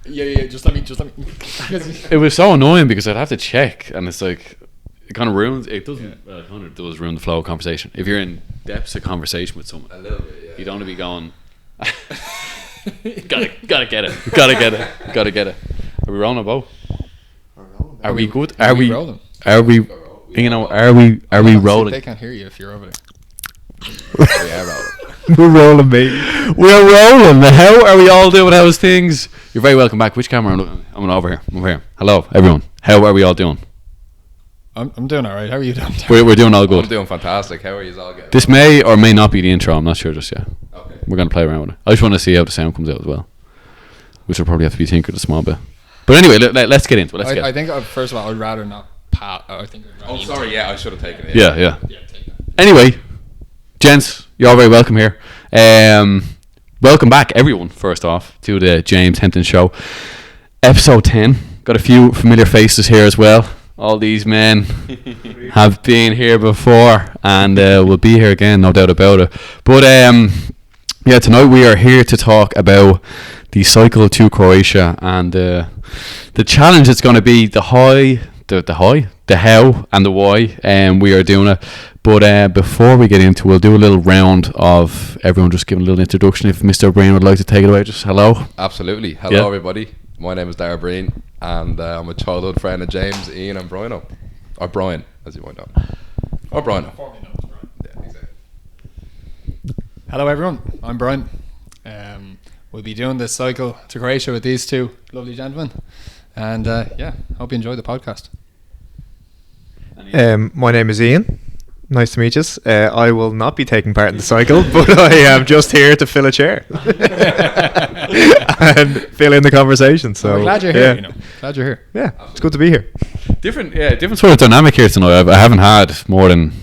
Yeah. Just let me. It was so annoying because I'd have to check, and it's like it kind of ruins. It doesn't. It kind of does ruin the flow of conversation. If you're in depths of conversation with someone, A little bit, yeah. you don't want to be going. gotta get it. Gotta get it. Are we rolling a boat? Are we good? Are we rolling? Are we? You know, are we rolling? They can't hear you if you're over there. Yeah, rolling. We're rolling, baby. We're rolling. How are we all doing? How's things? You're very welcome back. Which camera? I'm over here. I'm over here. Hello, everyone. How are we all doing? I'm doing all right. How are you doing? We're doing all good. I'm doing fantastic. How are you all getting? This may or may not be the intro. I'm not sure just yet. Okay. We're going to play around with it. I just want to see how the sound comes out as well, which will probably have to be tinkered a small bit. But anyway, let's get into it. I think first of all, I'd rather not. I think. Oh, sorry. Yeah, I should have taken it. Yeah. Yeah, take that. Anyway, gents, you're all very welcome here. Welcome back, everyone, first off, to the James Hempton Show. Episode 10. Got a few familiar faces here as well. All these men have been here before and will be here again, no doubt about it. But yeah, tonight we are here to talk about the CYCLE2CROATIA and the challenge it's going to be, the how and the why we are doing it. But before we get into it, we'll do a little round of everyone just giving a little introduction. If Mr. BREEN would like to take it away, just hello. Absolutely. Hello, everybody. My name is BREEN, and I'm a childhood friend of James, Ian, and Brian. Or Brian, as you might know. Or Brian. Yeah, exactly. Hello, everyone. I'm Brian. We'll be doing this cycle to Croatia with these two lovely gentlemen, and yeah, hope you enjoy the podcast. My name is Ian. Nice to meet you. I will not be taking part in the cycle, but I am just here to fill a chair and fill in the conversation. So We're glad you're here. Glad you're here. Yeah, it's good to be here. Different sort of dynamic here tonight. I haven't had more than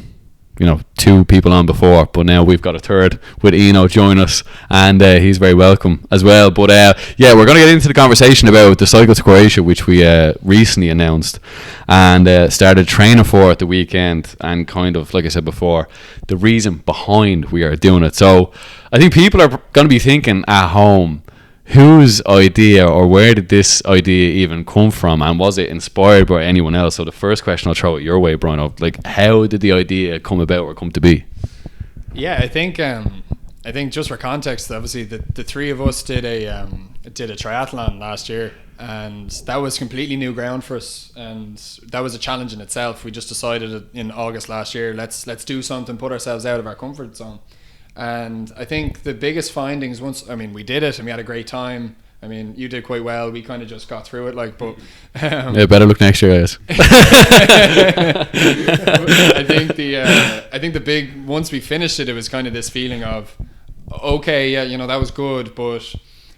two people on before, but now we've got a third with Eno join us, and he's very welcome as well. But yeah, we're going to get into the conversation about the Cycle to Croatia, which we recently announced and started training for at the weekend, and kind of, like I said before, the reason behind we are doing it. So I think people are going to be thinking at home, whose idea or where did this idea even come from, and was it inspired by anyone else? So the first question I'll throw it your way, Brian, like how did the idea come about or come to be? Yeah, I think just for context, obviously the three of us did a triathlon last year, and that was completely new ground for us, and that was a challenge in itself. We just decided in August last year, let's do something, put ourselves out of our comfort zone. And I think the biggest findings we did it and we had a great time. I mean, you did quite well. We kind of just got through it, but yeah, better look next year, guys. I think the big, once we finished it, it was kind of this feeling of, okay, yeah, that was good, but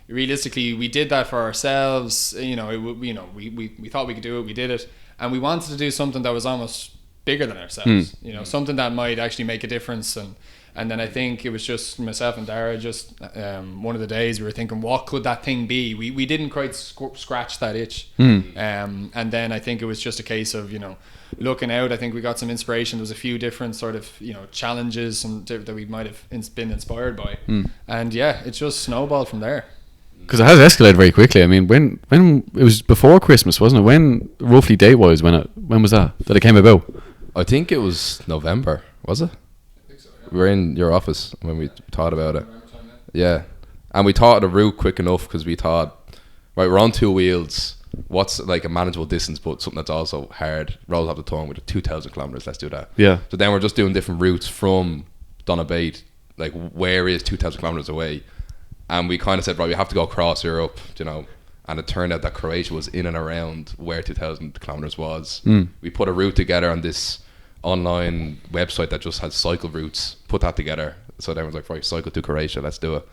realistically, we did that for ourselves. We thought we could do it. We did it, and we wanted to do something that was almost bigger than ourselves. Something that might actually make a difference. And then I think it was just myself and Dara, just one of the days we were thinking, what could that thing be? We didn't quite scratch that itch. And then I think it was just a case of, looking out. I think we got some inspiration. There was a few different sort of, challenges that we might have been inspired by. And yeah, it just snowballed from there. Because it has escalated very quickly. I mean, when it was before Christmas, wasn't it? When roughly date-wise, when was that it came about? I think it was November, was it? We were in your office when we thought about it. Yeah. And we thought of the route quick enough because we thought, right, we're on two wheels. What's like a manageable distance, but something that's also hard? Rolls off the tongue with 2,000 kilometers. Let's do that. Yeah. So then we're just doing different routes from Donabate. Like, where is 2,000 kilometers away? And we kind of said, right, we have to go across Europe, And it turned out that Croatia was in and around where 2,000 kilometers was. We put a route together on this online website that just has cycle routes, put that together, so then it was like, right, cycle to Croatia, let's do it.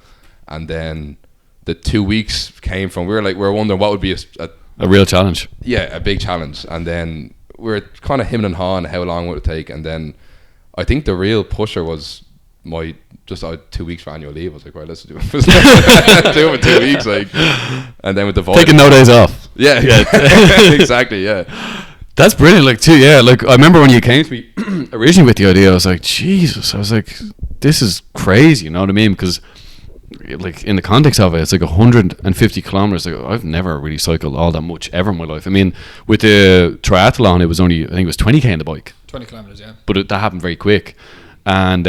And then the 2 weeks came from, we were wondering what would be a real challenge. Yeah, a big challenge. And then we were kind of hemming and hawing how long would it take. And then I think the real pusher was my 2 weeks for annual leave. I was like, right, let's do it. Do it for 2 weeks, like. And then with the voice, taking no days off. Yeah. Exactly. Yeah. That's brilliant. Like too, yeah. Like I remember when you came to me originally with the idea, I was like, Jesus. I was like, this is crazy. You know what I mean? Because like in the context of it, it's like 150 kilometers. Like, I've never really cycled all that much ever in my life. I mean, with the triathlon, it was only, I think it was 20k in the bike. 20 kilometers, yeah. But that happened very quick. And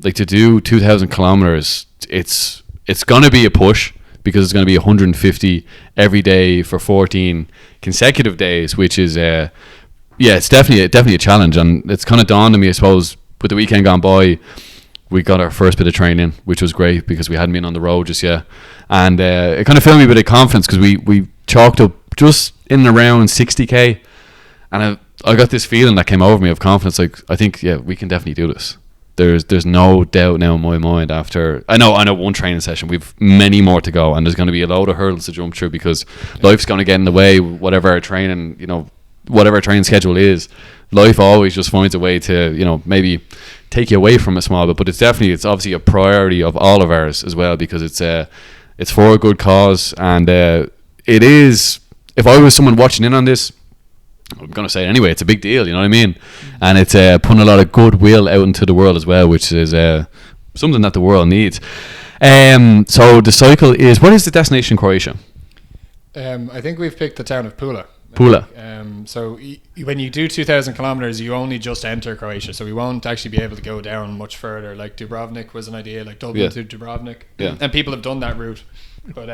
like to do 2,000 kilometers, it's gonna be a push, because it's gonna be 150 every day for 14 consecutive days, which is it's definitely a challenge. And it's kind of dawned on me, I suppose, with the weekend gone by. We got our first bit of training, which was great because we hadn't been on the road just yet, and it kind of filled me with a bit of confidence, because we chalked up just in and around 60k, and I got this feeling that came over me of confidence. Like, I think, yeah, we can definitely do this. There's no doubt now in my mind. After I know one training session, we've many more to go, and there's going to be a load of hurdles to jump through, because life's going to get in the way. Whatever our training, whatever our training schedule is, life always just finds a way to, maybe take you away from it small bit. But it's obviously a priority of all of ours as well, because it's for a good cause, and it is. If I was someone watching in on this, I'm going to say it anyway, it's a big deal, you know what I mean? And it's putting a lot of goodwill out into the world as well, which is something that the world needs. So the cycle is, what is the destination in Croatia? I think we've picked the town of Pula. Pula. So when you do 2,000 kilometers, you only just enter Croatia, so we won't actually be able to go down much further. Like Dubrovnik was an idea, like Dublin to Dubrovnik, and people have done that route, but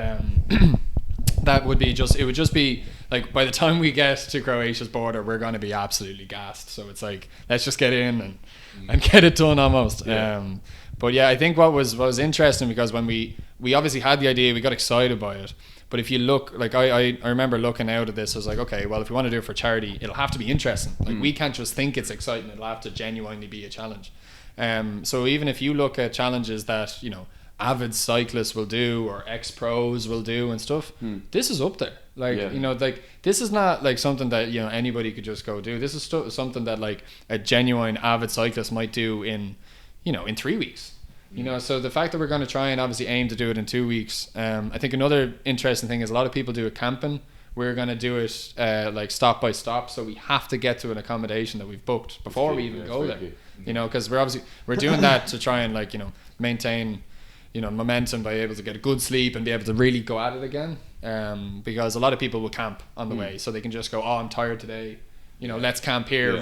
that would be it would just be like, by the time we get to Croatia's border, we're going to be absolutely gassed. So it's like, let's just get in and get it done almost. But yeah, I think what was interesting, because when we obviously had the idea, we got excited by it. But if you look, like I remember looking out at this, I was like, okay, well, if we want to do it for charity, it'll have to be interesting. Like, we can't just think it's exciting, it'll have to genuinely be a challenge. So even if you look at challenges that, avid cyclists will do, or ex-pros will do and stuff, this is up there. Like, like, this is not like something that, anybody could just go do. This is something that, like, a genuine avid cyclist might do in 3 weeks. So the fact that we're going to try and obviously aim to do it in 2 weeks, I think another interesting thing is a lot of people do it camping. We're going to do it like stop by stop, so we have to get to an accommodation that we've booked before we even go there. Because we're doing that to try and, like, maintain momentum by able to get a good sleep and be able to really go at it again. Because a lot of people will camp on the way, so they can just go, I'm tired today, let's camp here,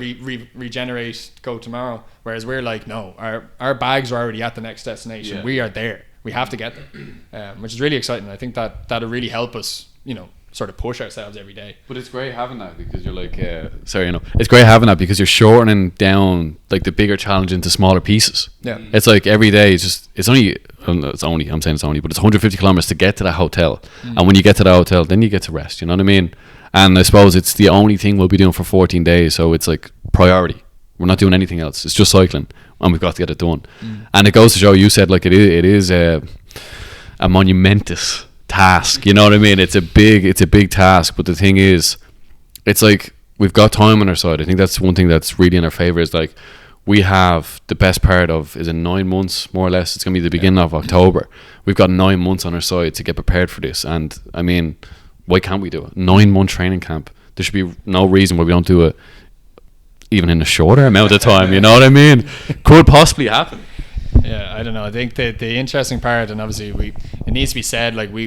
regenerate, go tomorrow. Whereas we're like, no, our bags are already at the next destination. We are there. We have to get there, which is really exciting. I think that'll really help us, sort of push ourselves every day. But it's great having that, because you're like, it's great having that, because you're shortening down, like, the bigger challenge into smaller pieces. It's like every day it's only, I'm saying it's only, but it's 150 kilometers to get to that hotel. And when you get to the hotel, then you get to rest, you know what I mean? And I suppose it's the only thing we'll be doing for 14 days, so it's like priority. We're not doing anything else. It's just cycling, and we've got to get it done. And it goes to show, you said, like, it is a monumentous task, you know what I mean? It's a big task, but the thing is, it's like, we've got time on our side. I think that's one thing that's really in our favor, is like, we have the best part of, is it 9 months more or less? It's gonna be the beginning of October. We've got 9 months on our side to get prepared for this, and I mean, why can't we do it? 9-month training camp. There should be no reason why we don't do it even in a shorter amount of time, you know what I mean? Could possibly happen. Yeah, I don't know. I think the interesting part, and obviously it needs to be said, like, we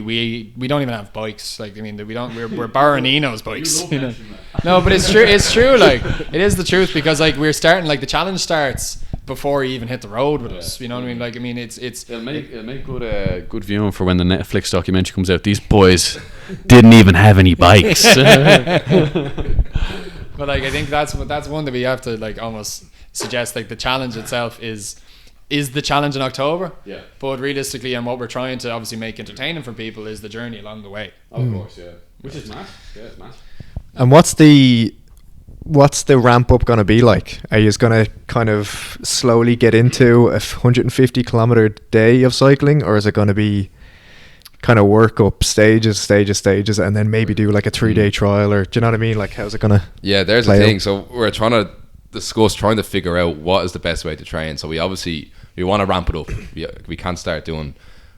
don't even have bikes. Like, I mean, we're borrowing Eno's bikes. No, but it's true. It's true. Like, it is the truth, because, like, we're starting, like, the challenge starts before you even hit the road with us. You know what I mean? Like, I mean, it's it'll make good viewing for when the Netflix documentary comes out. These boys didn't even have any bikes. But, like, I think that's one that we have to, like, almost suggest, like, the challenge itself is the challenge in October. But realistically, and what we're trying to obviously make entertaining for people, is the journey along the way. Of course, which is massive. It's massive. And what's the ramp up going to be like? Are you going to kind of slowly get into a 150 kilometer day of cycling, or is it going to be kind of work up stages, and then maybe do like a 3-day trial, or do you know what I mean? Like, how's it going to there's the thing. So we're trying to figure out what is the best way to train. So we want to ramp it up. We can't start doing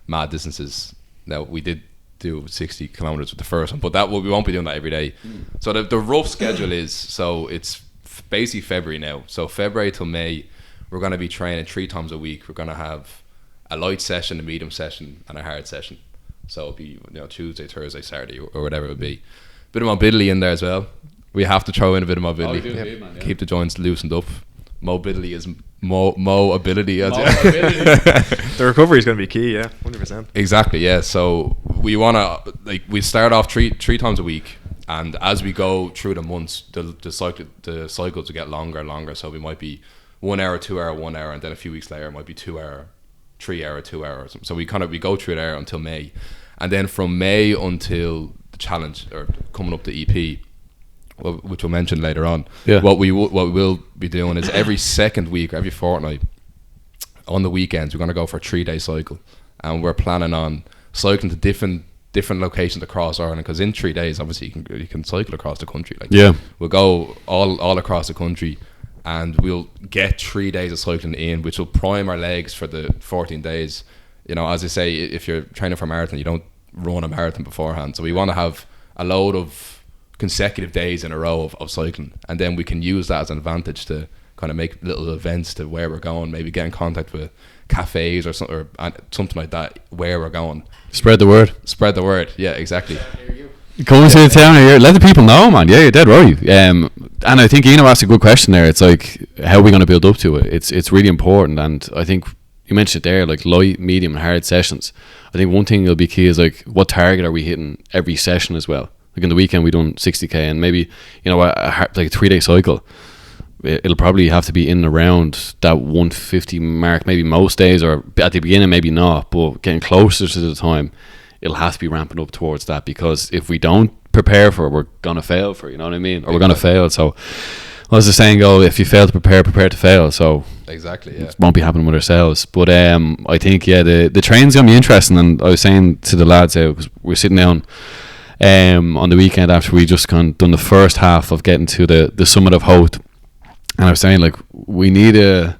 mad distances. Now, we did do 60 kilometers with the first one, but we won't be doing that every day. So the rough schedule is, so it's basically February now. So February till May, we're going to be training 3 times a week. We're going to have a light session, a medium session, and a hard session. So it'll be Tuesday, Thursday, Saturday, or whatever it would be. Bit of mobility in there as well. We have to throw in a bit of mobility. Keep the joints loosened up. Mobility is mobility. The recovery is going to be key. 100%. Exactly. Yeah. So we want to we start off three times a week, and as we go through the months, the cycles will get longer and longer. So we might be 1 hour, 2 hour, 1 hour, and then a few weeks later it might be 2 hour, 3 hour, 2 hours. So we go through there until May, and then from May until the challenge or coming up to EP, which we'll mention later on. Yeah. What we will be doing is every second week, every fortnight, on the weekends, we're going to go for a 3-day cycle, and we're planning on cycling to different locations across Ireland, because in 3 days, obviously, you can cycle across the country. We'll go all across the country, and we'll get 3 days of cycling in, which will prime our legs for the 14 days. As I say, if you're training for a marathon, you don't run a marathon beforehand. So we want to have a load of consecutive days in a row of cycling, and then we can use that as an advantage to kind of make little events to where we're going, maybe get in contact with cafes or something like that where we're going. Spread the word. Yeah, exactly. Coming to the town here, let the people know, man. Yeah, you're dead right. And I think Eno asked a good question there. It's like, how are we going to build up to it? It's really important, and I think you mentioned it there, like light, medium, and hard sessions. I think one thing that'll be key is like, what target are we hitting every session as well? Like in the weekend we done 60k, and maybe like a 3-day cycle, it'll probably have to be in and around that 150 mark, maybe most days, or at the beginning maybe not, but getting closer to the time, it'll have to be ramping up towards that, because if we don't prepare for it, we're gonna fail for it, you know what I mean? Or we're gonna fail. So as the saying go, if you fail to prepare to fail. So exactly, yeah, it won't be happening with ourselves. But I think the train's gonna be interesting, and I was saying to the lads, because we're sitting down on the weekend after we just done the first half of getting to the Summit of Hope, and I was saying, like, we need to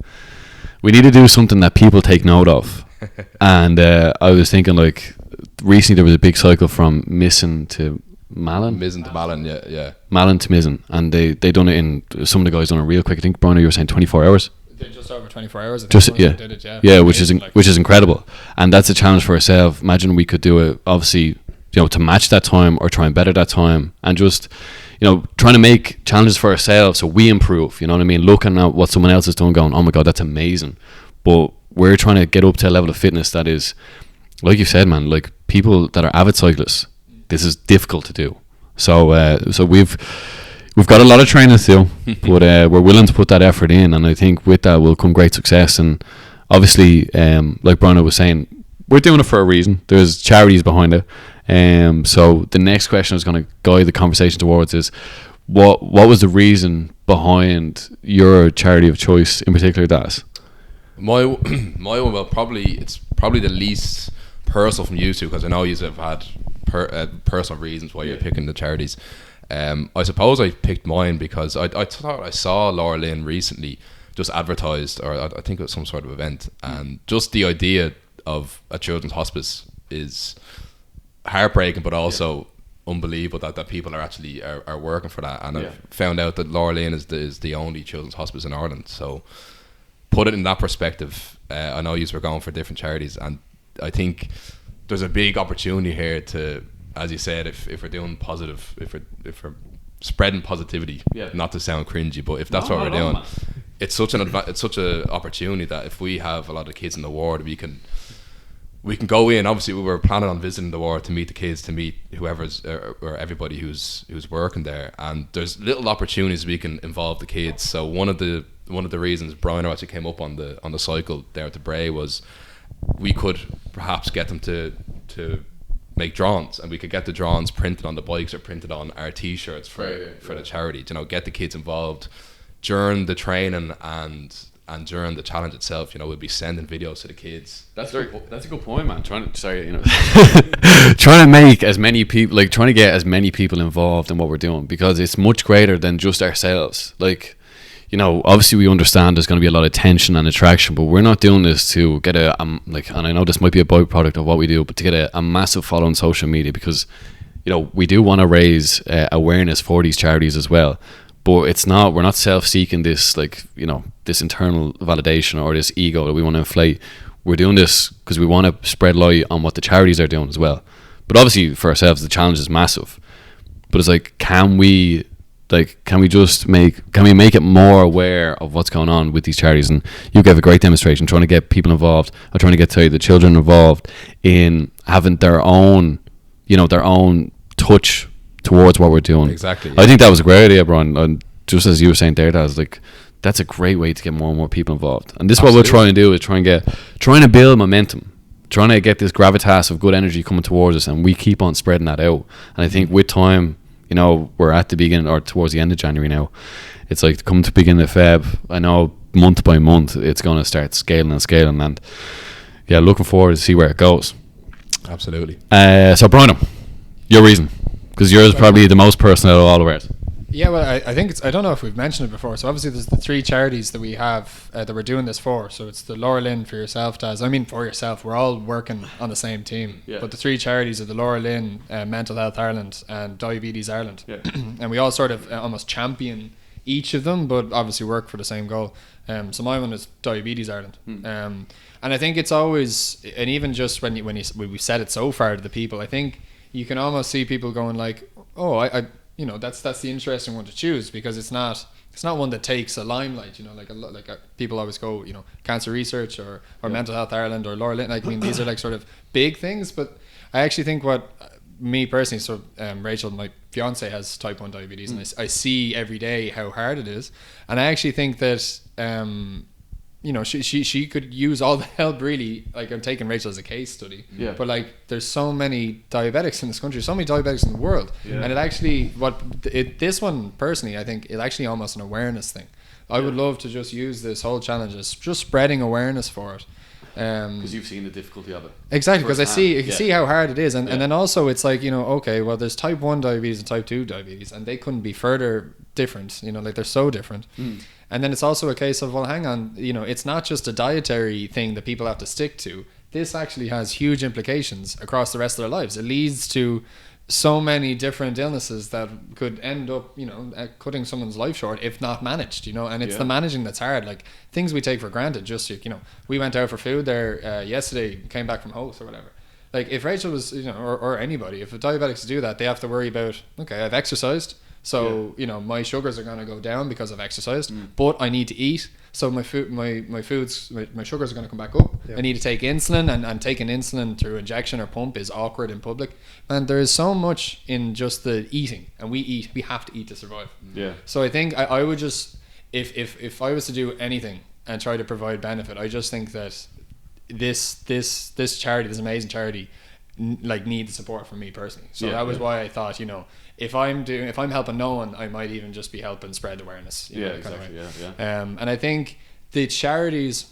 do something that people take note of. And I was thinking, like, recently there was a big cycle from Mizzen to Malin. Yeah. Malin to Mizzen, and they done it in, some of the guys done it real quick. I think, Brian, you were saying 24 hours. Just over 24 hours. Did it, yeah, which is incredible, and that's a challenge for ourselves. Imagine we could do it, obviously, to match that time or try and better that time, and just trying to make challenges for ourselves so we improve. You know what I mean? Looking at what someone else is doing, going, oh my god, that's amazing. But we're trying to get up to a level of fitness that is, like you said, man, like people that are avid cyclists, this is difficult to do. So we've got a lot of training to do, but we're willing to put that effort in, and I think with that will come great success. And obviously, like Bruno was saying, we're doing it for a reason. There's charities behind it. So the next question I was going to guide the conversation towards is, what was the reason behind your charity of choice in particular, Das? My one, well, it's probably the least personal from you two, because I know you have had personal reasons why you're picking the charities. I suppose I picked mine because I thought I saw Lauralynn recently just advertised, or I think it was some sort of event, and just the idea of a children's hospice is heartbreaking, but also unbelievable that people are actually are working for that. And I've found out that Lauralynn is the only children's hospice in Ireland. So put it in that perspective, I know you were going for different charities, and I think there's a big opportunity here to, as you said, if we're doing positive, if we're spreading positivity, not to sound cringy, but if that's what we're doing, it's such an opportunity that if we have a lot of kids in the ward, we can go in. Obviously, we were planning on visiting the ward to meet the kids, to meet whoever's or everybody who's working there, and there's little opportunities we can involve the kids. So one of the reasons Brian actually came up on the cycle there at the Bray was we could perhaps get them to make drawings, and we could get the drawings printed on the bikes or printed on our t-shirts for the charity. Get the kids involved during the training and during the challenge itself. We'll be sending videos to the kids. That's a good point, man. Trying to make as many people, trying to get as many people involved in what we're doing, because it's much greater than just ourselves. Obviously we understand there's going to be a lot of tension and attraction, but we're not doing this to get and I know this might be a byproduct of what we do, but to get a massive follow on social media, because we do want to raise awareness for these charities as well. But we're not self-seeking this this internal validation or this ego that we want to inflate. we're doing this because we want to spread light on what the charities are doing as well. But obviously for ourselves, the challenge is massive. But it's like, can we make it more aware of what's going on with these charities? And you gave a great demonstration trying to get people involved, or trying to get the children involved in having their own touch towards what we're doing. Exactly. I think that was a great idea, Brian. And just as you were saying there, that's a great way to get more and more people involved. And this is what we're trying to do, is trying to build momentum, trying to get this gravitas of good energy coming towards us, and we keep on spreading that out. And I think with time, we're at the beginning or towards the end of January now. It's like coming to the beginning of Feb. I know month by month it's going to start scaling, and yeah, looking forward to see where it goes. Absolutely. So Brian, your reason, because yours is probably the most personal out of all of ours. Yeah, well, I think I don't know if we've mentioned it before. So obviously there's the 3 charities that we have that we're doing this for. So it's the Lauralynn for yourself, Daz. I mean, for yourself. We're all working on the same team. Yeah. But the 3 charities are the Lauralynn, Mental Health Ireland, and Diabetes Ireland. Yeah. And we all sort of almost champion each of them, but obviously work for the same goal. So my one is Diabetes Ireland. And I think it's always, and even just when we said it so far to the people, I think you can almost see people going like, oh, I that's the interesting one to choose, because it's not one that takes a limelight. People always go, Cancer Research or Mental Health Ireland or Lauralynn. I mean, these are like sort of big things, but I actually think what me personally, so Rachel, my fiance, has type 1 diabetes, and I see every day how hard it is, and I actually think that she could use all the help, really. Like, I'm taking Rachel as a case study, but like there's so many diabetics in this country, so many diabetics in the world, and it actually this one personally, I think it's actually almost an awareness thing. I would love to just use this whole challenge as just spreading awareness for it. Because you've seen the difficulty of it. Exactly, because I see how hard it is, and then also it's like, okay, well, there's type 1 diabetes and type 2 diabetes, and they couldn't be further different. Like, they're so different. And then it's also a case of, well, hang on, it's not just a dietary thing that people have to stick to. This actually has huge implications across the rest of their lives. It leads to so many different illnesses that could end up, cutting someone's life short if not managed, and it's the managing that's hard. Like, things we take for granted, just, we went out for food there yesterday, came back from Host or whatever. Like, if Rachel was, or anybody, if diabetics do that, they have to worry about, okay, I've exercised, so my sugars are going to go down because I've exercised, but I need to eat, so my sugars are going to come back up. I need to take insulin, and taking insulin through injection or pump is awkward in public, and there is so much in just the eating, and we have to eat to survive. So I think I would just, if I was to do anything and try to provide benefit, I just think that this charity, this amazing charity, needs support from me personally. So that was why I thought, if I'm helping no one, I might even just be helping spread awareness. Exactly. And I think the charities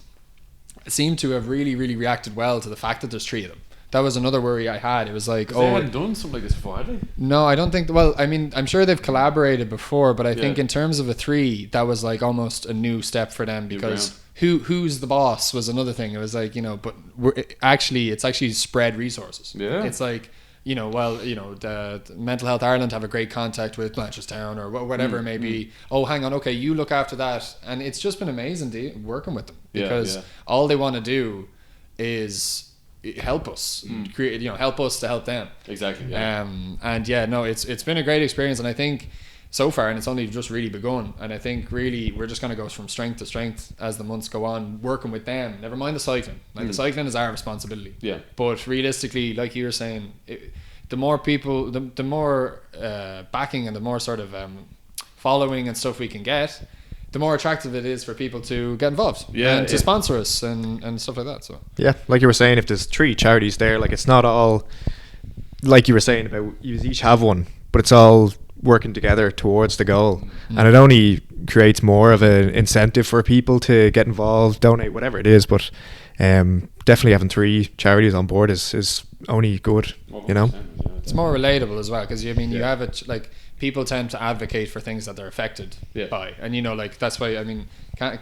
seem to have really, really reacted well to the fact that there's 3 of them. That was another worry I had. It was like, they hadn't done something like this before, had they? No, I don't think. Well, I mean, I'm sure they've collaborated before, but I think in terms of a 3, that was like almost a new step for them, because who's the boss was another thing. It was like, but it's actually spread resources. It's like, the Mental Health Ireland have a great contact with Blanchardstown or whatever it may be. Oh, hang on, okay, you look after that, and it's just been amazing working with them, because all they want to do is help us, create, help us to help them. Exactly. It's been a great experience, and I think so far, and it's only just really begun, and I think really we're just going to go from strength to strength as the months go on, working with them. Never mind the cycling. The cycling is our responsibility. But realistically, like you were saying, the more people, the more backing and the more sort of following and stuff we can get, the more attractive it is for people to get involved and to sponsor us and stuff like that. So like you were saying, if there's 3 charities there, like, it's not all like you were saying about you each have one, but it's all working together towards the goal, and it only creates more of an incentive for people to get involved, donate, whatever it is. But definitely having 3 charities on board is only good. It's more relatable as well, because you have it, like, people tend to advocate for things that they're affected by, and that's why, I mean,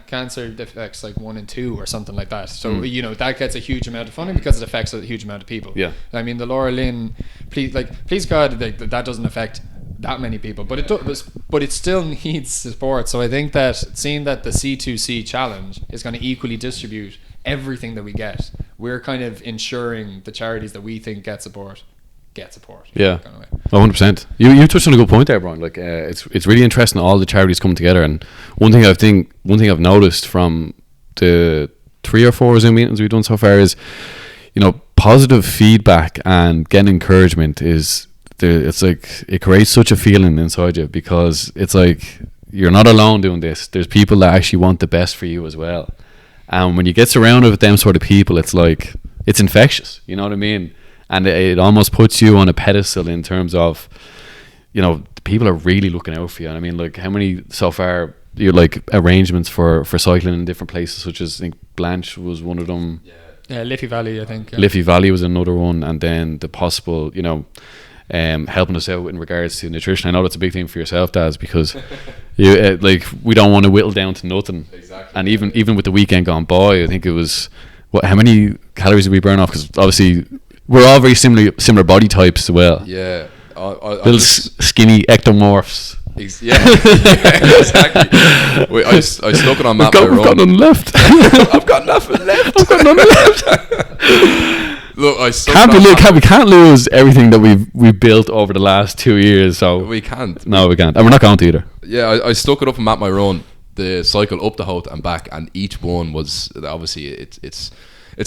cancer affects like 1 in 2 or something like that, so that gets a huge amount of funding because it affects a huge amount of people. I mean, the Lauralynn, please God, that doesn't affect that many people, but it does, but it still needs support. So I think that seeing that the C2C challenge is going to equally distribute everything that we get, we're kind of ensuring the charities that we think get support. Yeah, kind of way. 100%. You touched on a good point there, Brian. Like, it's really interesting all the charities come together. And one thing I've noticed from the 3 or 4 Zoom meetings we've done so far is, positive feedback and getting encouragement it's like it creates such a feeling inside you, because it's like you're not alone doing this. There's people that actually want the best for you as well. And when you get surrounded with them sort of people, it's like it's infectious. You know what I mean? And it almost puts you on a pedestal in terms of, people are really looking out for you. And I mean, like, how many so far like arrangements for cycling in different places, such as I think Blanche was one of them. Yeah, Liffey Valley, I think. Yeah. Liffey Valley was another one, and then the possible, helping us out in regards to nutrition. I know that's a big thing for yourself, Daz, because you we don't want to whittle down to nothing. Exactly. And even with the weekend gone by, I think it was how many calories did we burn off? Because obviously we're all very similar body types as well. Yeah. Little skinny ectomorphs. Yeah, exactly. I stuck it on Matt. We've got none left. I've got nothing left. Look, we can't lose everything that we've built over the last 2 years. So we can't. No, we can't, and we're not going to either. Yeah, I stuck it up and Matt my run, the cycle up the Holt and back, and each one was obviously it's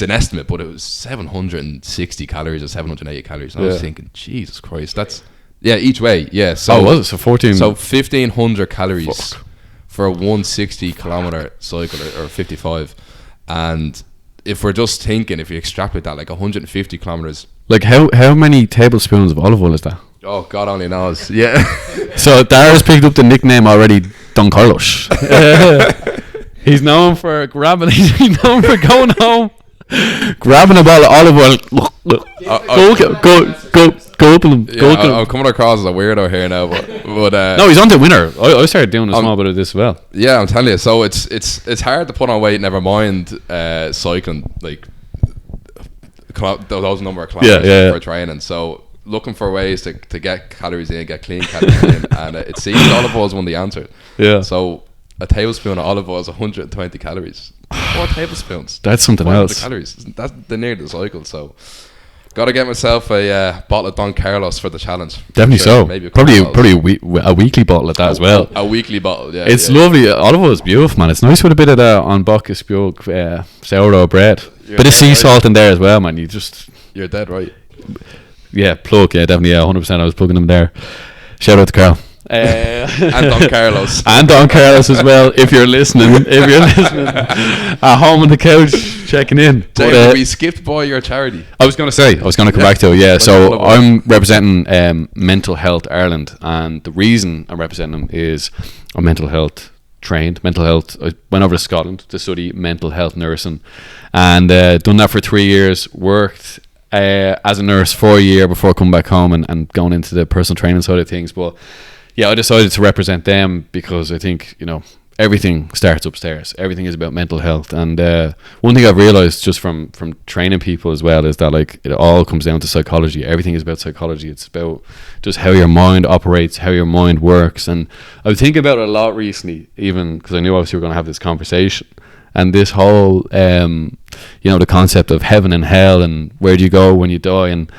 an estimate, but it was 760 calories or 780 calories. And I was thinking, Jesus Christ, that's. Yeah, each way. Yeah. So was it? So 14. So 1,500 calories for a 160 kilometer cycle or 55. And if we're just thinking, if you extrapolate that, like 150 kilometers. Like how many tablespoons of olive oil is that? Oh, God only knows. Yeah. So Dara's picked up the nickname already, Don Carlos. He's known for grabbing. He's known for going home, grabbing a bottle of olive oil. Go up him. I'm coming across as a weirdo here now, but no, he's on the winner. I started doing a small bit of this as well. Yeah, I'm telling you. So it's hard to put on weight. Never mind cycling, like those number of kilometers for training. So looking for ways to get calories in, get clean calories in, and it seems olive oil is one of the answers. Yeah. So a tablespoon of olive oil is 120 calories. 4 tablespoons. That's something else. Calories. That's the near the cycle. So. Got to get myself a bottle of Don Carlos for the challenge. Definitely so. Maybe probably a weekly bottle of that as well. A weekly bottle, yeah. It's lovely. Olive oil is beautiful, man. It's nice with a bit of that on Bacchus Bjork sourdough bread. Bit of sea salt in there as well, man. You're dead right. Yeah, plug. Yeah, definitely. Yeah, 100%. I was plugging them there. Shout out to Carl. And Don Carlos. And Don Carlos as well, if you're listening. At home on the couch checking in. But, we skipped by your charity. I was going to come back to it. Yeah, so I'm representing Mental Health Ireland, and the reason I'm representing them is I'm mental health trained. I went over to Scotland to study mental health nursing, and done that for 3 years. Worked as a nurse for a year before coming back home and going into the personal training side of things. But yeah, I decided to represent them because I think, everything starts upstairs. Everything is about mental health. And one thing I've realized just from training people as well is that it all comes down to psychology. Everything is about psychology. It's about just how your mind operates, how your mind works. And I was thinking about it a lot recently, even because I knew obviously we were going to have this conversation. And this whole, the concept of heaven and hell and where do you go when you die. And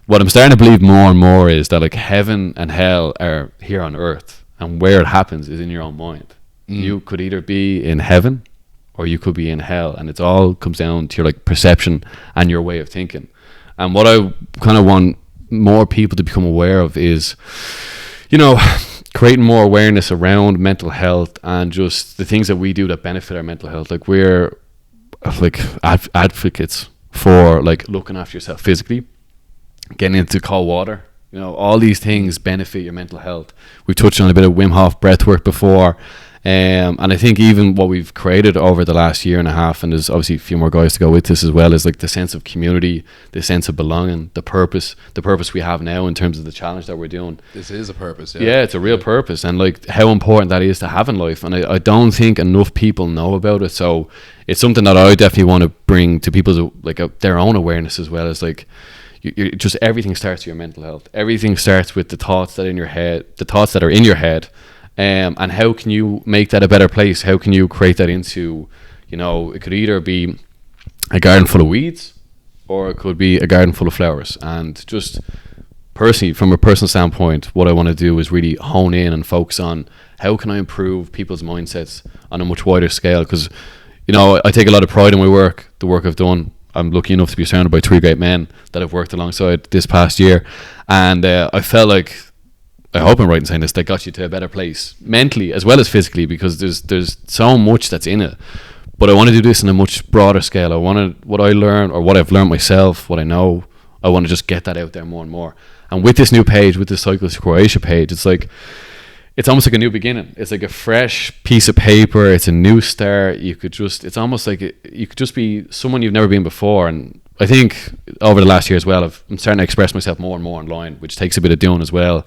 what I'm starting to believe more and more is that heaven and hell are here on earth, and where it happens is in your own mind. You could either be in heaven or you could be in hell, and it all comes down to your perception and your way of thinking. And what I kind of want more people to become aware of is, creating more awareness around mental health and just the things that we do that benefit our mental health. We're advocates for looking after yourself physically, getting into cold water. All these things benefit your mental health. We've touched on a bit of Wim Hof breathwork before, and I think even what we've created over the last year and a half, and there's obviously a few more guys to go with this as well, is the sense of community, the sense of belonging, the purpose we have now in terms of the challenge that we're doing. This is a purpose. Yeah, it's a real purpose, and how important that is to have in life. And I don't think enough people know about it. So it's something that I definitely want to bring to people's their own awareness as well. As just everything starts with your mental health. Everything starts with the thoughts that are in your head, and how can you make that a better place? How can you create that into, it could either be a garden full of weeds, or it could be a garden full of flowers. And just personally, from a personal standpoint, what I want to do is really hone in and focus on how can I improve people's mindsets on a much wider scale. Because, you know, I take a lot of pride in my work, the work I've done. I'm lucky enough to be surrounded by 3 great men that I've worked alongside this past year. And I felt like, I hope I'm right in saying this, that got you to a better place mentally as well as physically, because there's so much that's in it. But I want to do this in a much broader scale. I want to, what I learn, or what I've learned myself, what I know, I want to just get that out there more and more. And with this new page, with the CYCLE2CROATIA page, it's like, it's almost like a new beginning. It's like a fresh piece of paper. It's a new start. You could just, it's almost like you could just be someone you've never been before. And I think over the last year as well, I'm starting to express myself more and more online, which takes a bit of doing as well.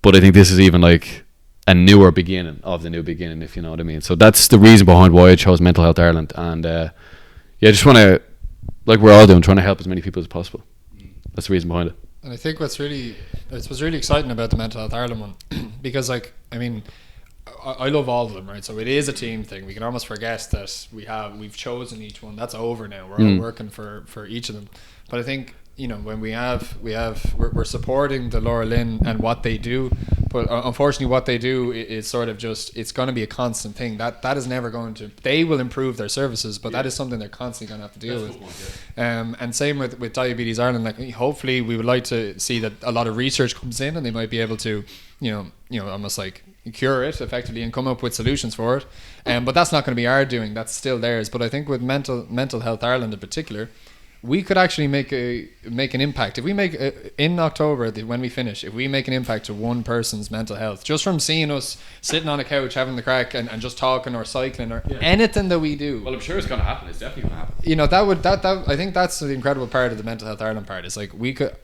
But I think this is even like a newer beginning of the new beginning, if you know what I mean. So that's the reason behind why I chose Mental Health Ireland. And yeah, I just want to, like we're all doing, trying to help as many people as possible. That's the reason behind it. And I think what's really exciting about the Mental Health Ireland one, because like, I mean, I love all of them, right? So it is a team thing. We can almost forget that we've chosen each one. That's over now. We're all working for each of them. But I think, you know, when we're supporting the Lauralynn and what they do, but unfortunately what they do is sort of just, it's going to be a constant thing that is never going to, they will improve their services, but that is something they're constantly going to have to deal with. And same with Diabetes Ireland, like hopefully we would like to see that a lot of research comes in and they might be able to, you know, almost like cure it effectively and come up with solutions for it. But that's not going to be our doing, that's still theirs. But I think with Mental Health Ireland in particular, we could actually make an impact. If we make in October, when we finish, if we make an impact to one person's mental health, just from seeing us sitting on a couch having the crack and just talking or cycling or anything that we do. Well, I'm sure it's going to happen. It's definitely going to happen. You know, that I think that's the incredible part of the Mental Health Ireland part. Is like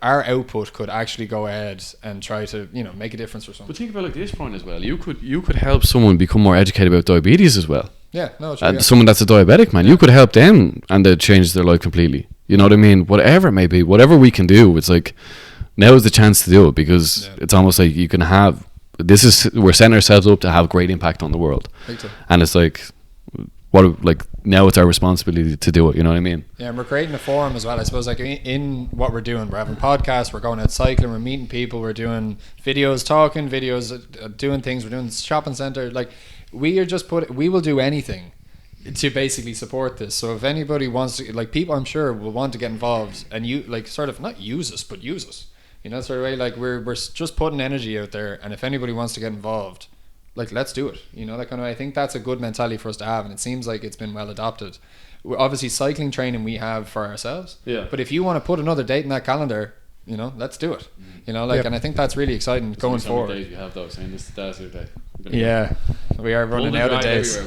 our output could actually go ahead and try to, you know, make a difference for someone. But think about like this point as well. You could help someone become more educated about diabetes as well. Yeah, no, true, someone that's a diabetic, man, you could help them and they change their life completely. You know what I mean? Whatever it may be, whatever we can do, it's like now is the chance to do it, because it's almost like you can have we're setting ourselves up to have great impact on the world. And it's like now it's our responsibility to do it, you know what I mean? Yeah, and we're creating a forum as well, I suppose. Like in what we're doing, we're having podcasts, we're going out cycling, we're meeting people, we're doing videos, doing things, we're doing shopping centre. Like we will do anything to basically support this. So if anybody wants to, like, people I'm sure will want to get involved and you like sort of not use us but use us, you know, sort of way, like we're just putting energy out there, and if anybody wants to get involved, like, let's do it, you know, that kind of way. I think that's a good mentality for us to have, and it seems like it's been well adopted. We're obviously cycling training we have for ourselves, but if you want to put another date in that calendar, you know, let's do it, you know, like, and I think that's really exciting going forward. Days we have though, saying this is the last day. Yeah, we are running out of days.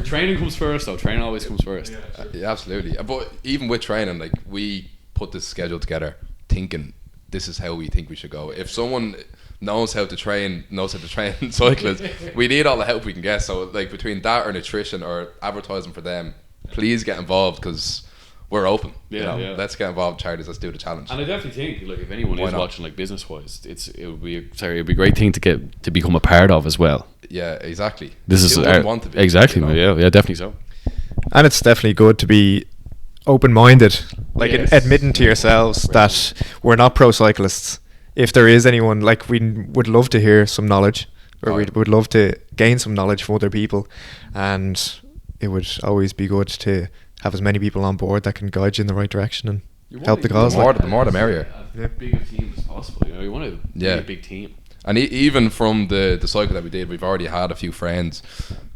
Training comes first though. Training always comes first. Yeah, absolutely. But even with training, like, we put this schedule together thinking this is how we think we should go. If someone knows how to train cyclists, we need all the help we can get. So like between that or nutrition or advertising for them, please get involved, because we're open. Let's get involved, Charities. Let's do the challenge. And I definitely think, like, if anyone is watching, like, business wise, it would be a great thing to become a part of as well. Yeah, exactly. This is want to be, exactly, you know? yeah, definitely so. And it's definitely good to be open-minded, like admitting to yourselves that we're not pro cyclists. If there is anyone, like, we would love to hear some knowledge, or we would love to gain some knowledge from other people, and it would always be good to have as many people on board that can guide you in the right direction and help the cause. The more the merrier. As big a team as possible. You know, you want to be a big team. And even from the cycle that we did, we've already had a few friends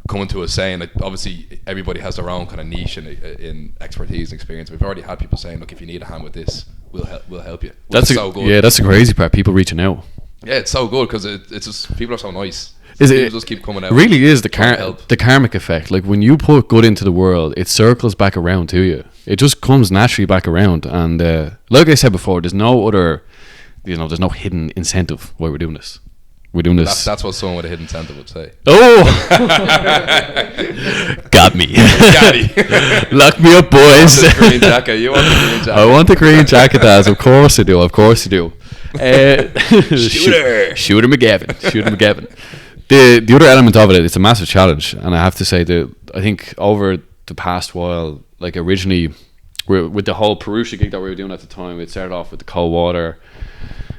coming to us saying, like, obviously everybody has their own kind of niche in expertise and experience. We've already had people saying, look, if you need a hand with this, we'll help you. That's so good. Yeah, that's the crazy part. People reaching out. Yeah, it's so good because it's just, people are so nice. It just keep coming out. Really is the karmic effect. Like, when you put good into the world, it circles back around to you. It just comes naturally back around. And like I said before, there's no hidden incentive why we're doing this. We're doing this. That's what someone with a hidden incentive would say. Oh, got me. Lock me up, boys. You want the green jacket. You want the green jacket. I want the green jacket, Daz. Of course I do. Of course you do. Shooter McGavin. The other element of it's a massive challenge, and I have to say that I think over the past while, like, originally with the whole Croatia gig that we were doing at the time. It started off with the cold water.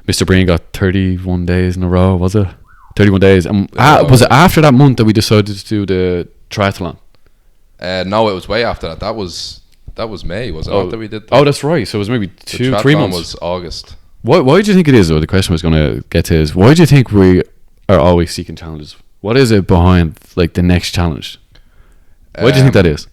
Mr. BREEN got 31 days in a row, was it? 31 days. And was it after that month that we decided to do the triathlon? No, it was way after that. That was May, was it? After we did. That's right. So it was maybe 2-3 months. Was August. Why do you think it is, though? The question I was going to get to is, why do you think we are always seeking challenges? What is it behind like the next challenge? Why do you think that is?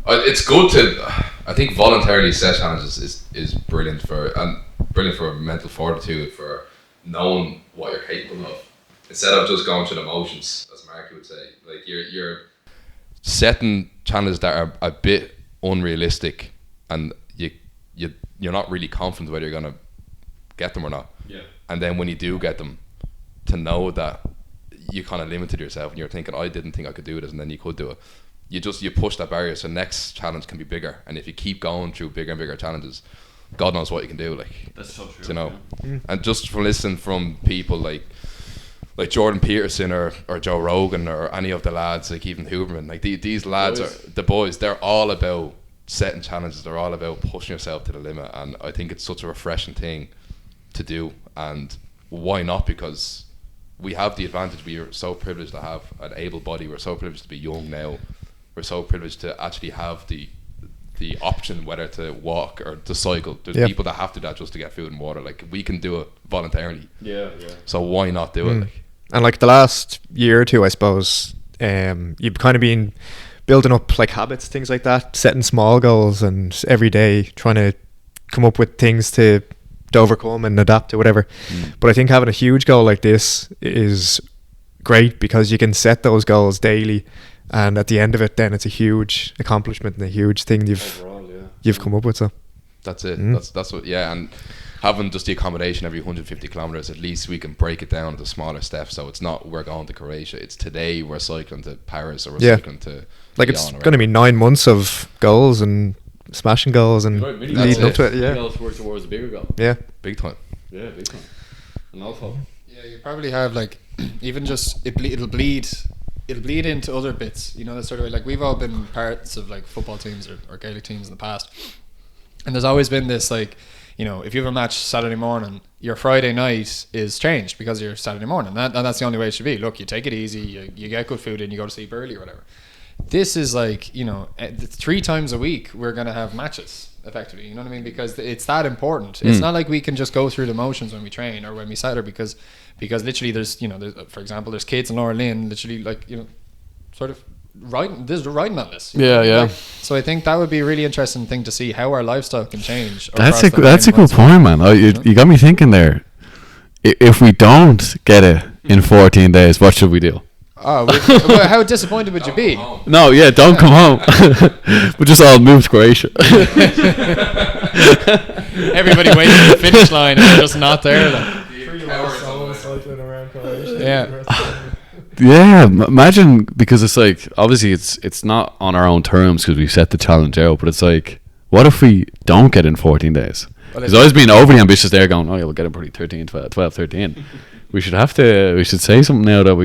It's good to, I think, voluntarily set challenges is brilliant for mental fortitude, for knowing what you're capable of, instead of just going through the motions, as Marky would say. Like you're setting challenges that are a bit unrealistic, and you're not really confident whether you're gonna get them or not. Yeah. And then when you do get them, to know that you kind of limited yourself and you're thinking, I didn't think I could do this, and then you could do it. You push that barrier, so next challenge can be bigger. And if you keep going through bigger and bigger challenges, God knows what you can do. Like, that's so true. You know, and just from listening from people like Jordan Peterson or Joe Rogan or any of the lads, like even Huberman, like these lads are the boys. They're all about setting challenges. They're all about pushing yourself to the limit, and I think it's such a refreshing thing to do. And why not? Because we have the advantage. We are so privileged to have an able body. We're so privileged to be young now. We're so privileged to actually have the option whether to walk or to cycle. There's people that have to do that just to get food and water. Like, we can do it voluntarily. Yeah. So why not do it? Like, and like the last year or two, I suppose, you've kind of been building up like habits, things like that, setting small goals, and every day trying to come up with things to overcome and adapt to whatever. But I think having a huge goal like this is great, because you can set those goals daily, and at the end of it, then it's a huge accomplishment and a huge thing you've come up with. So that's it. That's what. Yeah, and having just the accommodation every 150 kilometers, at least we can break it down into smaller steps. So it's not we're going to Croatia. It's today we're cycling to Paris, or we're cycling to. Like, it's going to be 9 months of goals and smashing goals and leading up to it. Yeah. Else works towards a bigger goal. Yeah. Big time. Yeah, big time. And also. Yeah, you probably have like even just it'll bleed into other bits, you know, that sort of way. Like, we've all been parts of like football teams or Gaelic teams in the past, and there's always been this, like, you know, if you have a match Saturday morning, your Friday night is changed because you're Saturday morning. That's the only way it should be. Look, you take it easy, you get good food in, you go to sleep early or whatever. This is like, you know, 3 times a week we're going to have matches, effectively, you know what I mean? Because it's that important. It's not like we can just go through the motions when we train or when we cycle, because literally there's, you know, for example, there's kids in Lauralynn literally, like, you know, sort of riding on this. Yeah. Like, so I think that would be a really interesting thing to see how our lifestyle can change. That's a good point, man. You got me thinking there. If we don't get it in 14 days, what should we do? Oh, how disappointed would you be? No, yeah, don't come home. We'll just all move to Croatia. Everybody waiting at the finish line and just not there. Cycling around Croatia. Yeah, imagine, because it's like, obviously it's not on our own terms because we set the challenge out, but it's like, what if we don't get in 14 days? Because I was being overly ambitious there, going, oh yeah, we'll get in probably 12, 13. We should say something now that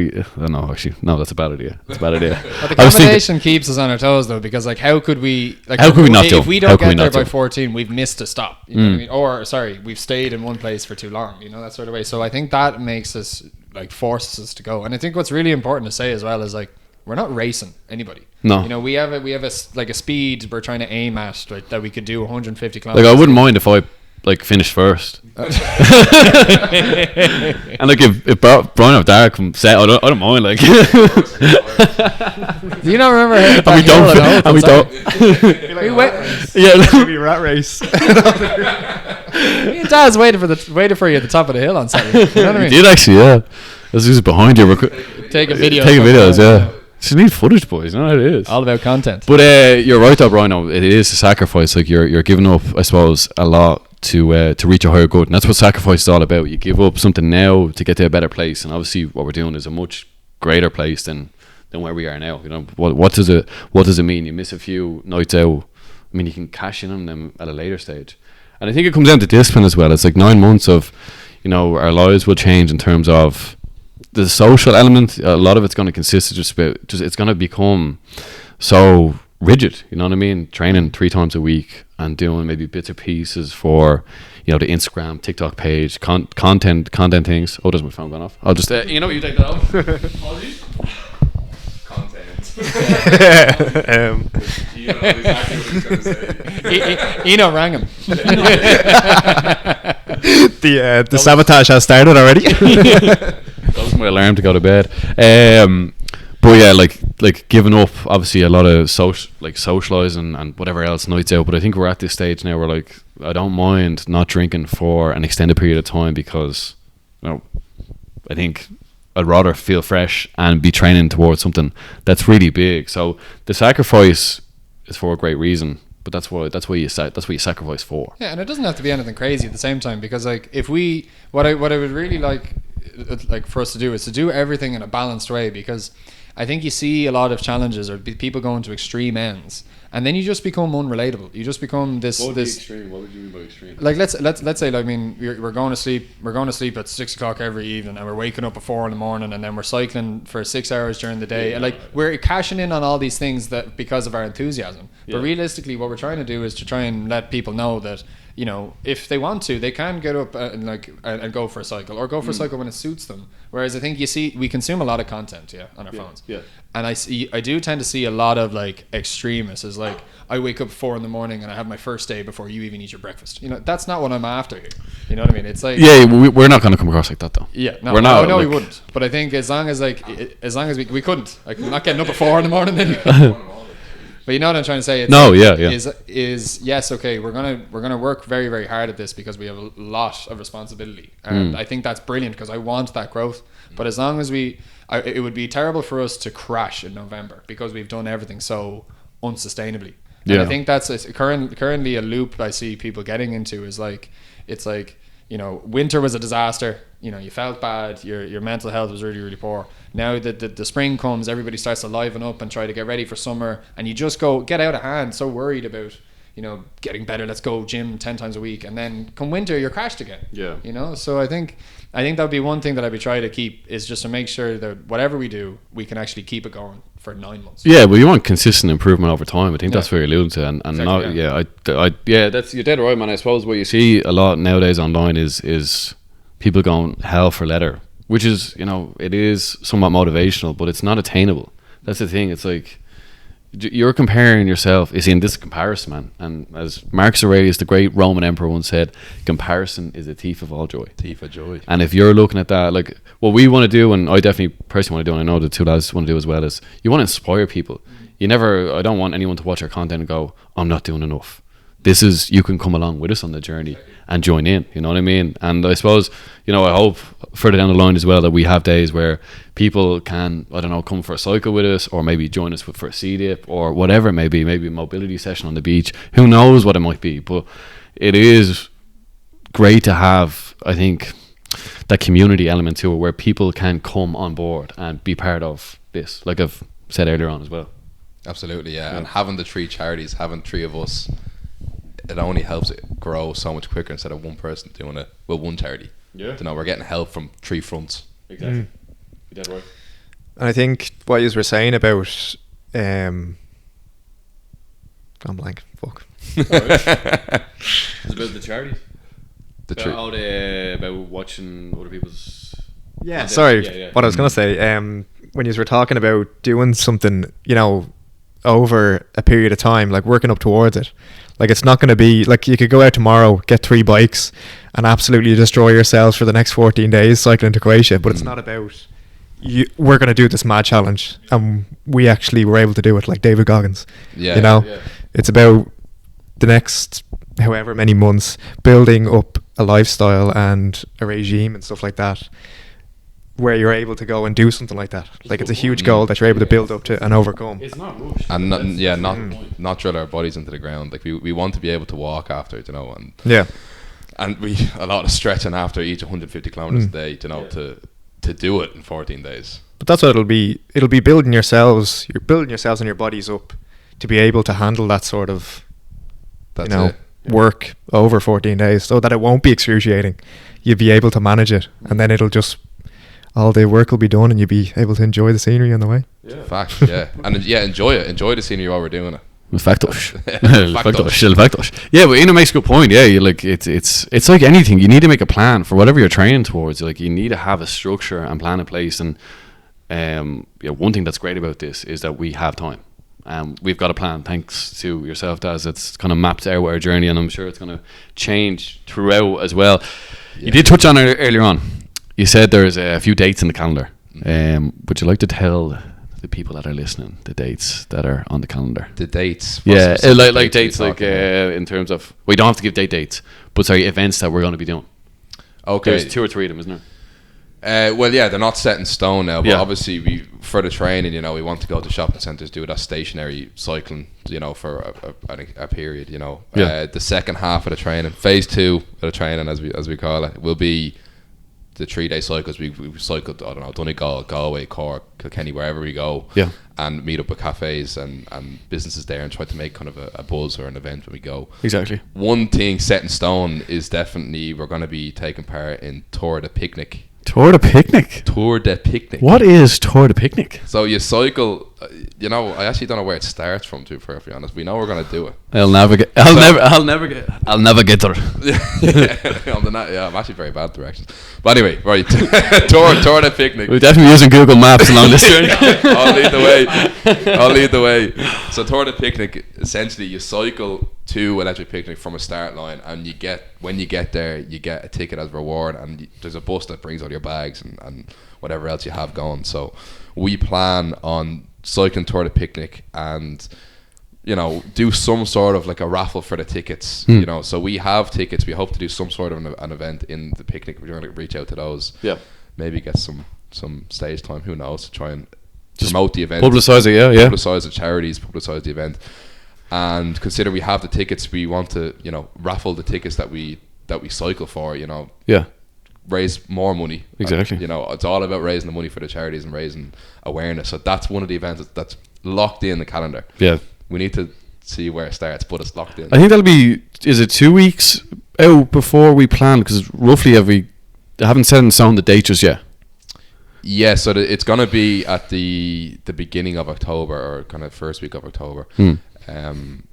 that's a bad idea. That's a bad idea. But the combination keeps us on our toes, though, because like, how could we not do? If we don't get there by 14, we've missed a stop. You know what I mean? Or sorry, we've stayed in one place for too long. You know, that sort of way. So I think that makes us, like, forces us to go. And I think what's really important to say as well is, like, we're not racing anybody. No. You know, we have a speed we're trying to aim at, right, that we could do 150 kilometers. Like, I wouldn't mind if I like finish first. And like, if Brian of Dark come set, I don't mind. Like, do you not remember? And we don't. Yeah, be a rat race. Me and Dad's waiting for you at the top of the hill on Saturday. You know what I mean? We did actually, yeah. This is behind you. Taking videos. Yeah. You need footage, boys. You know how it is. All about content. But you're right, though, Brian. It is a sacrifice. Like, you're giving up, I suppose, a lot to reach a higher good, and that's what sacrifice is all about. You give up something now to get to a better place, and obviously what we're doing is a much greater place than where we are now. You know, what does it mean? You miss a few nights out. I mean, you can cash in on them at a later stage, and I think it comes down to discipline as well. It's like 9 months of, you know, our lives will change in terms of the social element. A lot of it's going to consist of it's going to become so rigid, you know what I mean? Training 3 times a week and doing maybe bits or pieces for, you know, the Instagram, TikTok page, content things. Oh, does my phone gone off? I'll just, you know, you take that off. Apologies. Content. You know exactly what he's going to say. Eno rang him. The sabotage has started already. That was my alarm to go to bed. But yeah, like giving up obviously a lot of socializing and whatever else, nights out. But I think we're at this stage now where like I don't mind not drinking for an extended period of time because, you know, I think I'd rather feel fresh and be training towards something that's really big. So the sacrifice is for a great reason, but that's what you sacrifice for. Yeah, and it doesn't have to be anything crazy at the same time, because like if we what I would really like for us to do is to do everything in a balanced way, because I think you see a lot of challenges or people going to extreme ends, and then you just become unrelatable. You just become this. What would be extreme? What would you mean by extreme? Like let's say, like, I mean, we're going to sleep. We're going to sleep at 6 o'clock every evening, and we're waking up at 4 in the morning, and then we're cycling for 6 hours during the day. And like we're cashing in on all these things that because of our enthusiasm. Yeah. But realistically, what we're trying to do is to try and let people know that, you know, if they want to, they can get up and go for a cycle, or go for a cycle when it suits them. Whereas I think we consume a lot of content on our phones. Yeah. And I do tend to see a lot of like extremists as like, I wake up at 4 in the morning and I have my first day before you even eat your breakfast. You know, that's not what I'm after here. You know what I mean? It's like, Yeah, we're not going to come across like that though. yeah, no, we're not. no, we like- wouldn't. But I think as long as we couldn't, like, I'm not getting up at 4 in the morning then. But you know what I'm trying to say? It's No, like, yeah. Is yes, okay. We're gonna work very, very hard at this because we have a lot of responsibility, and I think that's brilliant because I want that growth. But as long as it would be terrible for us to crash in November because we've done everything so unsustainably. And Yeah. I think that's currently a loop I see people getting into is like, it's like, you know, winter was a disaster. You know, you felt bad. Your mental health was really, really poor. Now that the spring comes, everybody starts to liven up and try to get ready for summer, and you just get out of hand, so worried about, you know, getting better. Let's go gym 10 times a week, and then come winter, you're crashed again. Yeah. You know, so I think that would be one thing that I'd be trying to keep, is just to make sure that whatever we do, we can actually keep it going for 9 months. Yeah, but you want consistent improvement over time. I think that's what you're alluding to, and Exactly, not yeah. that's, you're dead right, man. I suppose what you see a lot nowadays online is people going hell for leather, which is, you know, it is somewhat motivational, but it's not attainable. That's the thing. It's like you're comparing yourself. You see, in this comparison, man, and as Marcus Aurelius, the great Roman emperor, once said, comparison is a thief of all joy. Thief of joy. And if you're looking at that, like what we want to do, and I definitely personally want to do, and I know the two lads want to do as well, is you want to inspire people. I don't want anyone to watch our content and go, I'm not doing enough. This is, you can come along with us on the journey and join in, you know what I mean? And I suppose, you know, I hope further down the line as well that we have days where people can, I don't know, come for a cycle with us, or maybe join us for a sea dip, or whatever it may be, maybe a mobility session on the beach. Who knows what it might be, but it is great to have, I think, that community element to it where people can come on board and be part of this, like I've said earlier on as well. Absolutely, yeah. And having the 3 charities, having 3 of us, it only helps it grow so much quicker instead of one person doing it with one charity. Yeah. You know, we're getting help from 3 fronts. Exactly. You're dead right. And I think what you were saying about I'm blank. Fuck. It's about the charities. The About watching other people's. Yeah, content. sorry. Yeah. What I was gonna say, when you were talking about doing something, you know, over a period of time, like working up towards it, like it's not going to be like you could go out tomorrow, get 3 bikes, and absolutely destroy yourselves for the next 14 days cycling to Croatia. But it's not about we're going to do this mad challenge, and we actually were able to do it, like David Goggins. Yeah, you know, yeah. it's about the next however many months building up a lifestyle and a regime and stuff like that, where you're able to go and do something like that. Like it's a huge goal that you're able to build up to and overcome. It's not rushed. and not drill our bodies into the ground. Like we want to be able to walk after it, you know, and Yeah. we a lot of stretching after each 150 kilometers a day, you know, to do it in 14 days. But that's what it'll be. It'll be building yourselves. You're building yourselves and your bodies up to be able to handle that sort of, That's you know, it. work over 14 days, so that it won't be excruciating. You'll be able to manage it, and then it'll just, all the work will be done, and you'll be able to enjoy the scenery on the way. Yeah. Fact, yeah. And enjoy it. Enjoy the scenery while we're doing it. Factos. Yeah, but Ina makes a good point. Yeah, you like it's like anything. You need to make a plan for whatever you're training towards. Like you need to have a structure and plan in place. And one thing that's great about this is that we have time. We've got a plan, thanks to yourself, Daz. It's kind of mapped out our journey, and I'm sure it's going to change throughout as well. Yeah. You did touch on it earlier on. You said there's a few dates in the calendar. Would you like to tell the people that are listening the dates that are on the calendar? The dates? Yeah, like dates, like in terms of, we don't have to give dates, but sorry, events that we're going to be doing. Okay. There's 2 or 3 of them, isn't there? Well, yeah, they're not set in stone now, but obviously for the training, we want to go to shopping centres, do that stationary cycling, for a period, the second half of the training, phase 2 of the training, as we call it, will be the 3-day cycles. We've cycled, I don't know, Donegal, Galway, Cork, Kilkenny, wherever we go, and meet up at cafes and businesses there and try to make kind of a buzz or an event when we go. Exactly. One thing set in stone is definitely we're going to be taking part in Tour de Picnic. Tour de Picnic? Tour de Picnic. What is Tour de Picnic? So you cycle, I actually don't know where it starts from, to be perfectly honest. We know we're going to do it. I'll never get there. I'm actually very bad at directions. But anyway, right. Tour de Picnic. We're definitely using Google Maps along this journey. I'll lead the way. So Tour de Picnic, essentially you cycle to Electric Picnic from a start line, and when you get there, you get a ticket as a reward, and there's a bus that brings all your bags and whatever else you have going. So we plan on cycling Tour de Picnic and do some sort of like a raffle for the tickets. So we have tickets. We hope to do some sort of an event in the picnic. We're going to reach out to those. Maybe get some stage time, who knows, to try and just promote the event, publicise it. Publicise the charities, publicise the event. And consider we have the tickets, we want to raffle the tickets that we cycle for, raise more money. Exactly. It's all about raising the money for the charities and raising awareness. So that's one of the events that's locked in the calendar. We need to see where it starts, but it's locked in. I think that'll be, is it 2 weeks out before we plan? Because roughly they haven't set in stone the date just yet. Yeah, so it's going to be at the beginning of October, or kind of first week of October. And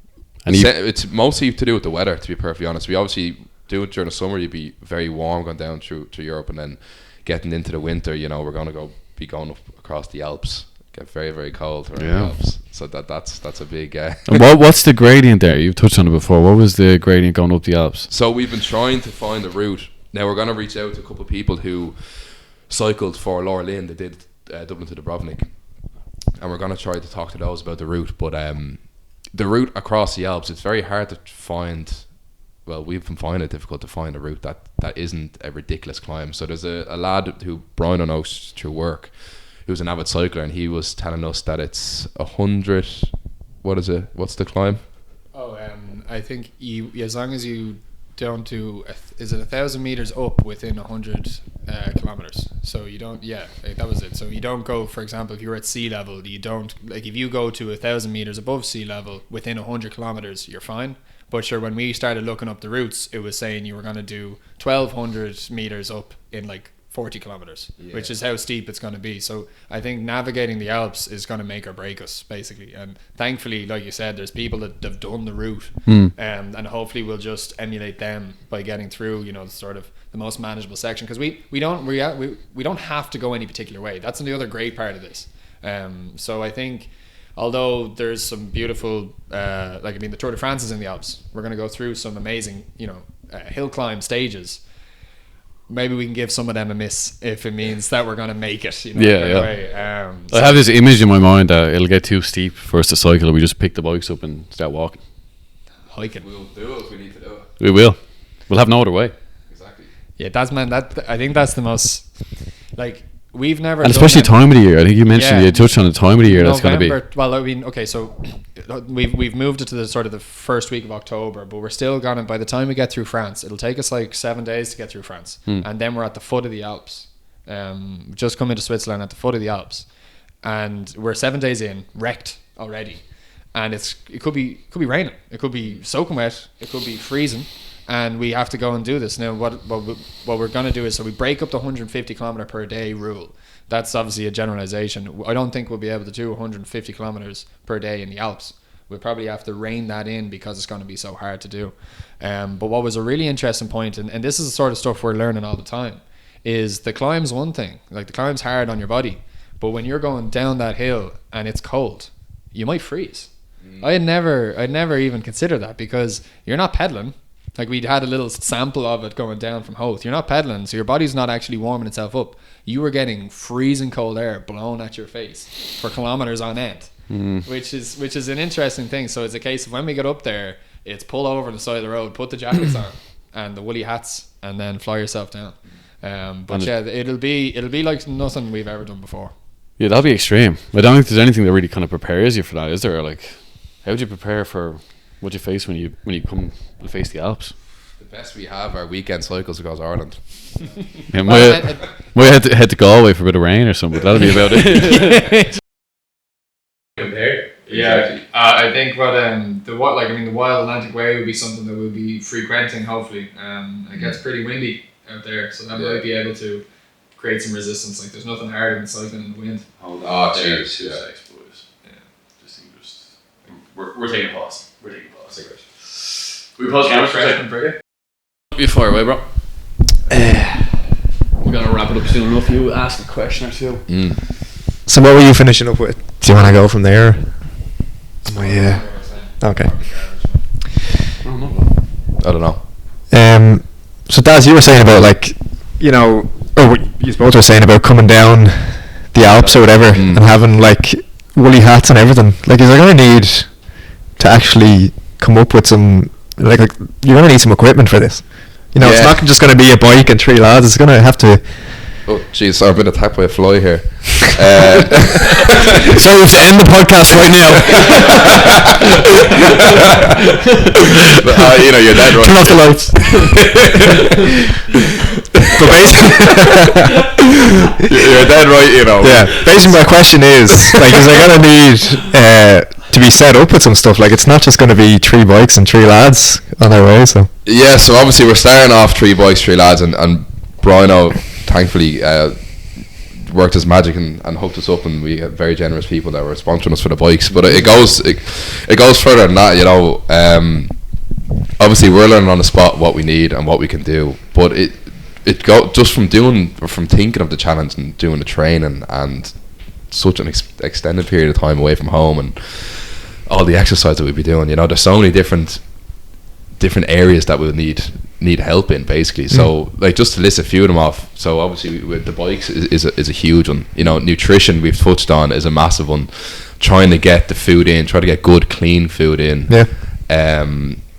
it's mostly to do with the weather, to be perfectly honest. We obviously do it during the summer. You'd be very warm going down through Europe, and then getting into the winter, we're going to be going up across the Alps. Get very, very cold around the Alps. So that's a big... And what's the gradient there? You've touched on it before. What was the gradient going up the Alps? So we've been trying to find a route. Now we're going to reach out to a couple of people who cycled for Lauralynn. They did Dublin to Dubrovnik, and we're going to try to talk to those about the route. But the route across the Alps, it's very hard to find. Well, we've been finding it difficult to find a route that isn't a ridiculous climb. So there's a lad who Brian knows through work, who's an avid cycler, and he was telling us that it's 100. What is it? What's the climb? I think as long as you don't do, is it 1,000 meters up within 100 kilometers? So you don't, that was it. So you don't go, for example, if you're at sea level, you don't, like if you go to 1,000 meters above sea level within 100 kilometers, you're fine. But sure, when we started looking up the routes, it was saying you were going to do 1,200 meters up in like 40 kilometers, which is how steep it's going to be. So I think navigating the Alps is going to make or break us, basically. And thankfully, like you said, there's people that have done the route, and hopefully we'll just emulate them by getting through, sort of the most manageable section, because we don't have to go any particular way. That's the other great part of this. So I think, although there's some beautiful, the Tour de France is in the Alps, we're going to go through some amazing, hill climb stages. Maybe we can give some of them a miss if it means that we're going to make it. I have this image in my mind that it'll get too steep for us to cycle. We just pick the bikes up and start walking. Hiking. We'll do it if we need to do it. We will. We'll have no other way. Exactly. Yeah, I think that's the most, we've never, and especially time of the year. I think you mentioned, you touched on the time of the year that's going to be. Well, I mean, okay, so we've moved it to the sort of the first week of October, but we're still gonna, by the time we get through France, it'll take us like 7 days to get through France, and then we're at the foot of the Alps. Just come into Switzerland at the foot of the Alps, and we're 7 days in, wrecked already, and it could be raining, it could be soaking wet, it could be freezing. And we have to go and do this. Now, what we're going to do is, so we break up the 150 kilometer per day rule. That's obviously a generalization. I don't think we'll be able to do 150 kilometers per day in the Alps. we'll probably have to rein that in because it's going to be so hard to do. But what was a really interesting point, and this is the sort of stuff we're learning all the time, is the climb's one thing. Like, the climb's hard on your body, but when you're going down that hill and it's cold, you might freeze. I'd never even consider that, because you're not pedaling. Like, we'd had a little sample of it going down from Hoth. You're not pedaling, so your body's not actually warming itself up. You were getting freezing cold air blown at your face for kilometers on end, which is an interesting thing. So it's a case of, when we get up there, it's pull over the side of the road, put the jackets on and the woolly hats, and then fly yourself down. But yeah, it'll be like nothing we've ever done before. Yeah, that'll be extreme. I don't think there's anything that really kind of prepares you for that, is there? Like, how would you prepare for what you face when you come and face the Alps? The best we have are weekend cycles across Ireland. Yeah, might head to Galway for a bit of rain or something. That'll be about it. Yeah, I think the Wild Atlantic Way would be something that we'll be frequenting. Hopefully, it gets pretty windy out there, so that might be able to create some resistance. Like, there's nothing harder than cycling in the wind. Oh, jeez. Yeah. We're taking a pause. We pause cameras for a second. You fire away, bro. We're gonna wrap it up soon enough. You ask a question or two. So what were you finishing up with? Do you want to go from there? Okay. I don't know. So Daz, you were saying about, like, you know, or you both were saying about coming down the Alps or whatever and having, like, woolly hats and everything. Like, is there going to need to actually come up with some, like you're going to need some equipment for this? You know, it's not just going to be a bike and 3 lads. It's going to have to... Oh, jeez, I've been attacked by a fly here. So we have to end the podcast right now. But, you're dead right. Turn off the lights. But basically... you're dead right, you know. Yeah, basically my question is, like, is there going to need to be set up with some stuff? Like, it's not just going to be 3 bikes and 3 lads on their way, so... Yeah, so obviously we're starting off 3 bikes, 3 lads, and Briano thankfully worked his magic and hooked us up, and we had very generous people that were sponsoring us for the bikes. But it goes further than that, you know. Obviously we're learning on the spot what we need and what we can do, but it go just from thinking of the challenge and doing the training and such an extended period of time away from home and all the exercise that we'd be doing. You know, there's so many different areas that we'll need help in, basically. So, like, just to list a few of them off. So obviously with the bikes is a huge one. You know, nutrition we've touched on is a massive one. Trying to get the food in, try to get good clean food in.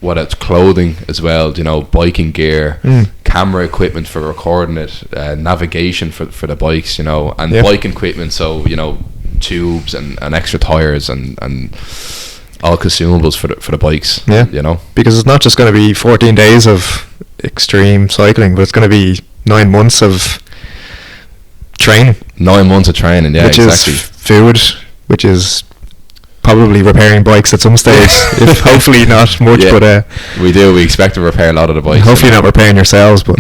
What else? Clothing as well, you know, biking gear, camera equipment for recording it, navigation for the bikes, you know, and biking equipment, so, you know, tubes and extra tires and all consumables for the bikes. You know, because it's not just going to be 14 days of extreme cycling, but it's going to be 9 months of training. 9 months of training, which exactly. Is food, which is probably repairing bikes at some stage. If hopefully not much, but we expect to repair a lot of the bikes. Hopefully not repairing yourselves, but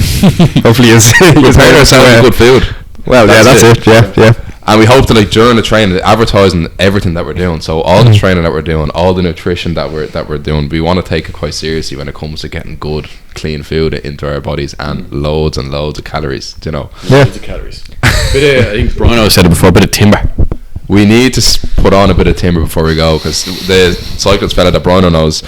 hopefully repair ourselves with good food. Well, that's it. Yeah. And we hope to, like, during the training, advertising everything that we're doing. So all the training that we're doing, all the nutrition that we're doing, we want to take it quite seriously when it comes to getting good, clean food into our bodies and loads and loads of calories. You know, loads of calories. I think Bruno said it before. A bit of timber. We need to put on a bit of timber before we go, because the cyclist fella that Bruno knows,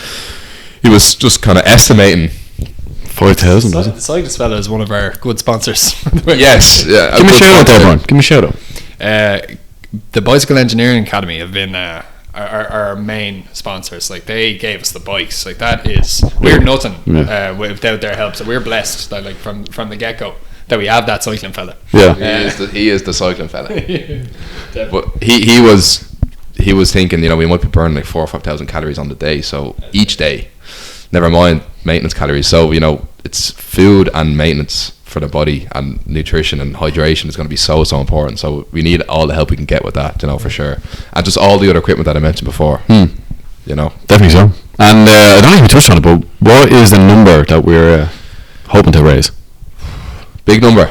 he was just kind of estimating 5,000, doesn't it? The cyclist fella is one of our good sponsors. Yes. Yeah, give me a shout out there, Brian. Give me a shout out. The Bicycle Engineering Academy have been our main sponsors. Like, they gave us the bikes. Like, we're nothing without their help. So we're blessed that, like, from the get go, that we have that cycling fella. Yeah, he is the cycling fella. But he was thinking, you know, we might be burning like 4,000 or 5,000 calories on the day. So each day, never mind maintenance calories. So, you know, it's food and maintenance for the body, and nutrition and hydration is going to be so important. So we need all the help we can get with that, you know, for sure. And just all the other equipment that I mentioned before. You know, definitely so. And I don't even touch on it, but what is the number that we're hoping to raise? Big number.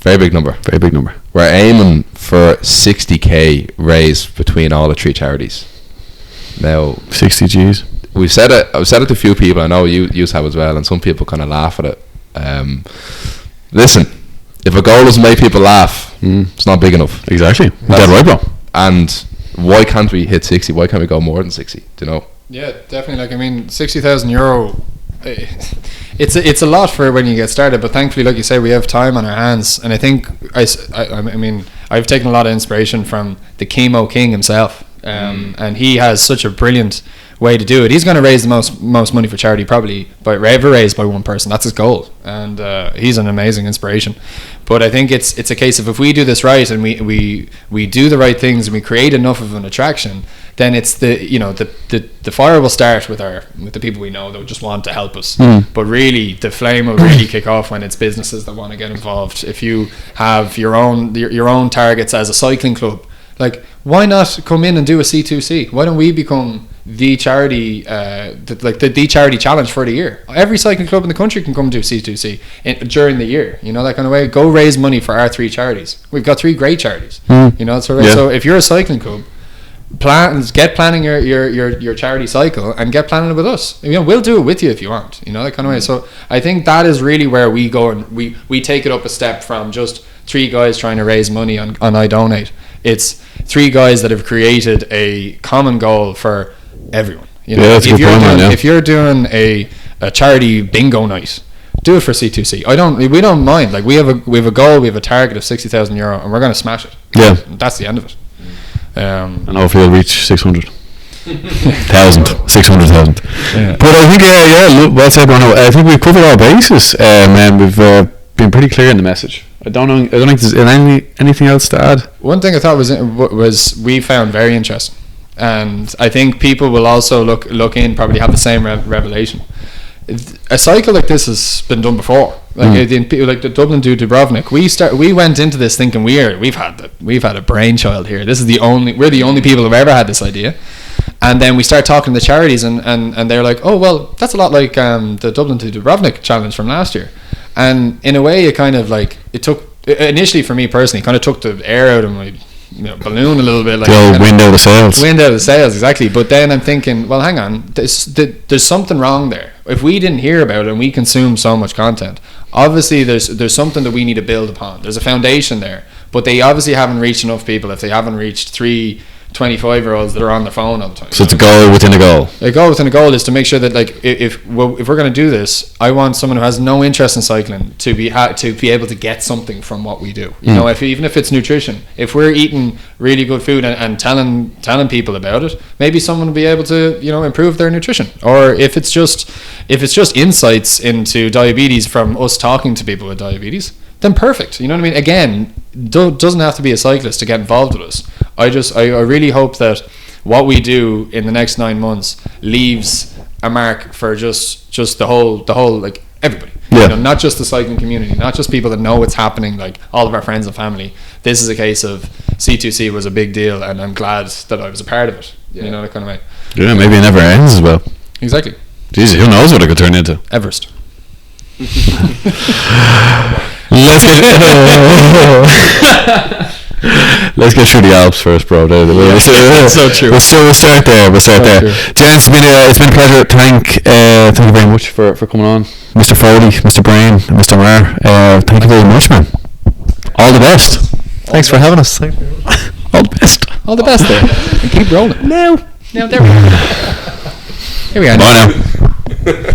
Very big number. Very big number. We're aiming for 60k raised between all the 3 charities. Now 60 G's. I've said it to a few people. I know you have as well, and some people kind of laugh at it. Listen, if a goal doesn't make people laugh, it's not big enough. Exactly. Dead right, bro. And why can't we hit 60? Why can't we go more than 60? Do you know? Yeah, definitely. Like, I mean, €60,000. It's a lot for when you get started, but thankfully, like you say, we have time on our hands. And I think I mean, I've taken a lot of inspiration from the chemo king himself, and he has such a brilliant way to do it. He's going to raise the most money for charity probably ever raised by one person. That's his goal, and he's an amazing inspiration. But I think it's a case of, if we do this right and we do the right things and we create enough of an attraction, then it's the fire will start with the people we know that just want to help us. But really, the flame will really kick off when it's businesses that want to get involved. If you have your own targets as a cycling club, like, why not come in and do a C2C? Why don't we become the charity, the charity challenge for the year? Every cycling club in the country can come and do C2C during the year, that kind of way. Go raise money for our 3 charities. We've got 3 great charities, So if you're a cycling club, get planning your charity cycle and get planning it with us. We'll do it with you if you want, that kind of way. So I think that is really where we go, and we take it up a step from just 3 guys trying to raise money on I Donate. It's 3 guys that have created a common goal for everyone. If you're doing a charity bingo night, do it for C2C. We don't mind. Like, we have a goal, we have a target of €60,000, and we're going to smash it. Yeah, that's the end of it. And hopefully we'll reach 600,000. Yeah. But I think well said, Bruno. I think we've covered our bases, and we've been pretty clear in the message. I don't think there's anything else to add. One thing I thought was we found very interesting, and I think people will also look in, probably have the same revelation. A cycle like this has been done before, like the Dublin to Dubrovnik. We went into this thinking we've had a brainchild here. We're the only people who've ever had this idea. And then we start talking to the charities, and they're like, oh, well, that's a lot like the Dublin to Dubrovnik challenge from last year. And in a way, it kind of like, initially for me personally, kind of took the air out of my balloon a little bit. Like, the old wind out of sails. Wind out of sails, exactly. But then I'm thinking, well, hang on, there's something wrong there. If we didn't hear about it and we consume so much content, obviously there's something that we need to build upon. There's a foundation there. But they obviously haven't reached enough people if they haven't reached 3 25-year-olds that are on their phone all the time. So it's a goal within a goal. A goal within a goal is to make sure that, like, if we're going to do this, I want someone who has no interest in cycling to be able to get something from what we do. Even if it's nutrition, if we're eating really good food and telling people about it, maybe someone will be able to improve their nutrition. Or if it's just insights into diabetes from us talking to people with diabetes, then perfect. You know what I mean? Again, doesn't have to be a cyclist to get involved with us. I really hope that what we do in the next 9 months leaves a mark for just the whole like everybody. Yeah. Not just the cycling community, not just people that know what's happening, like all of our friends and family. This is a case of C2C was a big deal, and I'm glad that I was a part of it. Yeah. That kind of way. Yeah, maybe it never ends as well. Exactly. Jesus, who knows what it could turn into? Everest. Let's get through the Alps first, bro. That's so true. We'll start there. Gents, it's been a pleasure. Thank you very much for coming on, Mr. Foley, Mr. Brain, and Mr. Marr. Thank you very much, man. All the best. Thanks for having us. All the best. All the best there. And keep rolling. No, there we go. Here we are. Bye now.